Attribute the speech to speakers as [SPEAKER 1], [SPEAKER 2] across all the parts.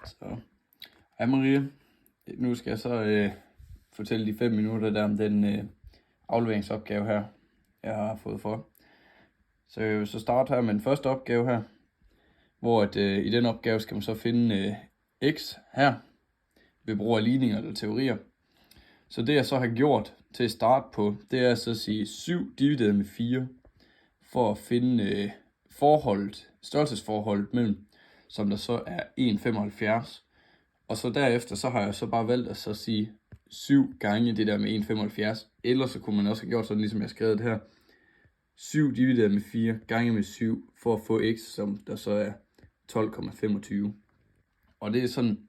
[SPEAKER 1] Så, hej Maria. Nu skal jeg så fortælle de 5 minutter der om den afleveringsopgave her, jeg har fået for. Så jeg vil så starte her med den første opgave her, hvor i den opgave skal man så finde x her, ved brug af ligninger eller teorier. Så det jeg så har gjort til at starte på, det er så at sige 7 divideret med 4, for at finde størrelsesforholdet mellem, som der så er 1,75. Og så derefter, så har jeg så bare valgt at så sige 7 gange det der med 1,75. Ellers så kunne man også have gjort sådan, ligesom jeg har skrevet det her. 7 divideret med 4 gange med 7, for at få x, som der så er 12,25. Og det er sådan,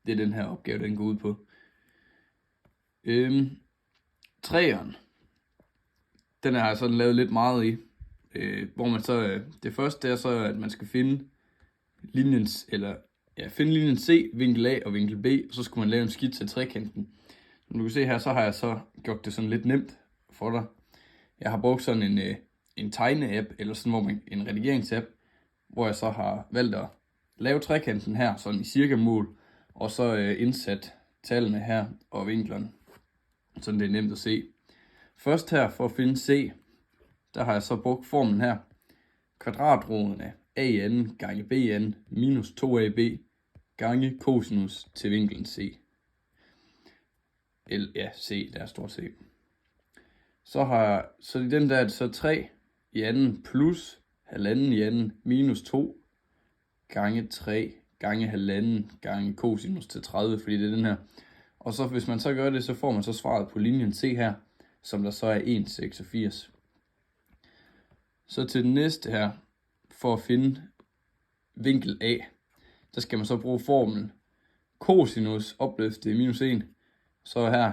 [SPEAKER 1] det er den her opgave, den går ud på. Træeren, den har jeg sådan lavet lidt meget i. Hvor man så, det første er så, at man skal finde linjen, finde linjen C, vinkel A og vinkel B, og så skulle man lave en skitse af trekanten. Som du kan se her, så har jeg så gjort det sådan lidt nemt for dig. Jeg har brugt sådan en tegne-app, eller sådan en redigerings-app, hvor jeg så har valgt at lave trekanten her, sådan i cirka mål, og så indsat tallene her og vinklerne, sådan det er nemt at se. Først her, for at finde C, der har jeg så brugt formlen her. Kvadratroden af AN gange BN minus 2AB gange cosinus til vinklen C. C, der er stort C. Så i den der er det så 3 i anden plus halvanden i anden minus 2 gange 3 gange halvanden gange cosinus til 30, fordi det er den her. Og så hvis man så gør det, så får man så svaret på linjen C her, som der så er 1,86. Så til den næste her, for at finde vinkel A, der skal man så bruge formlen cosinus opløftet i minus 1. Så her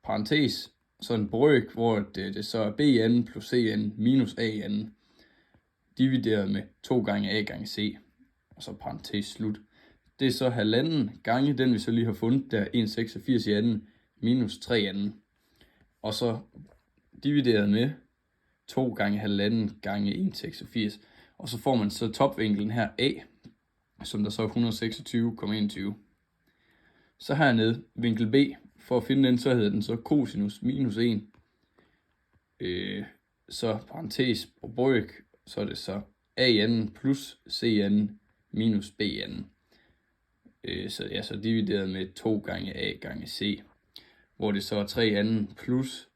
[SPEAKER 1] parentes, så en brøk, hvor det så er bn plus cn minus an, divideret med 2 gange a gange c, og så parentes slut. Det er så halvanden gange den, vi så lige har fundet, der 1,86 i anden, minus 3 anden. Og så divideret med 2 gange halvanden gange 1,86. Og så får man så topvinklen her a, som der så er 126,21. Så hernede, vinkel B, for at finde den, så hedder den så cosinus minus 1. Så parentes og brøk, så er det så an plus cn minus bn. Så divideret med 2 gange a gange c, hvor det så er 3 anden plus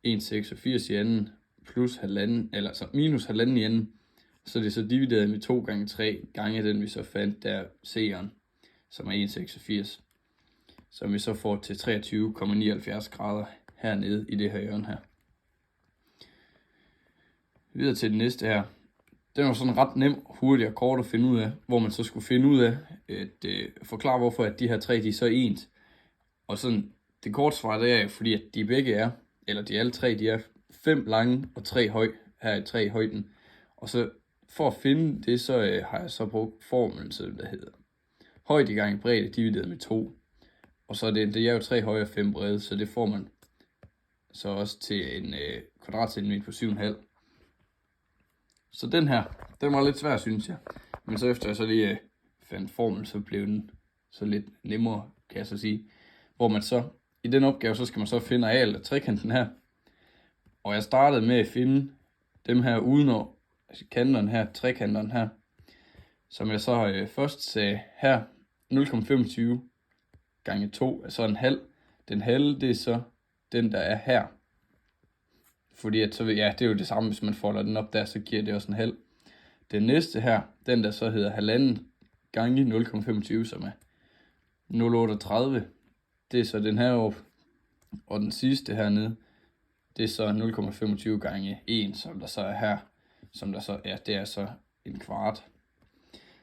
[SPEAKER 1] 1,86 i anden plus halvanden, eller så minus halvanden i anden. Så det er så divideret med 2 gange 3 gange den, vi så fandt der c'eren, som er 1,86. Som vi så får til 23,79 grader hernede i det her hjørne her. Videre til den næste her. Den var sådan ret nem, hurtig og kort at finde ud af, hvor man så skulle finde ud af at forklare, hvorfor at de her tre de er så ens. Og sådan, det korte svar det er jo, fordi at de begge er, eller de alle tre, de er 5 lange og 3 høj, her er 3 i højden. Og så for at finde det, så har jeg så brugt formlen, der hedder højde gange bredde divideret med 2. Og så det er jo 3 høje og 5 brede, så det får man så også til en kvadratcentimeter på 7,5. Så den her, den var lidt svær, synes jeg. Men så efter jeg så lige fandt formel, så blev den så lidt nemmere, kan jeg så sige. Hvor man så, i den opgave, så skal man så finde areal af trekanten her. Og jeg startede med at finde dem her udenom, altså kanterne her, trekanterne her. Som jeg så først sagde her, 0,25 gange 2 er så en halv. Den halve, det er så den, der er her. Fordi at så, ja, det er jo det samme, hvis man folder den op der, så giver det også en halv. Den næste her, den der så hedder halvanden gange 0,25, som er 0,38. Det er så den her op. Og den sidste hernede, det er så 0,25 gange 1, som der så er her. Som der så er, det er så en kvart.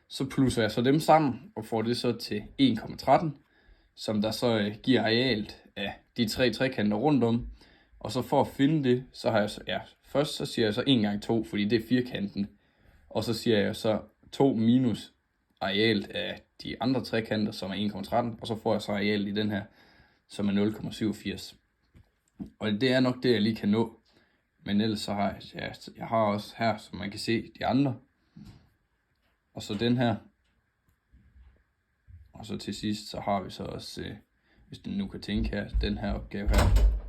[SPEAKER 1] Så plusser jeg så dem sammen, og får det så til 1,13. Som der så giver arealet af de 3 trekanter rundt om. Og så for at finde det, så har jeg så, først så siger jeg så 1 gange 2, fordi det er firkanten. Og så siger jeg så 2 minus arealet af de andre trekanter, som er 1,13. Og så får jeg så arealet i den her, som er 0,87. Og det er nok det, jeg lige kan nå. Men ellers så har jeg har også her, som man kan se, de andre. Og så den her. Og så til sidst, så har vi så også, hvis du nu kan tænke her, den her opgave her.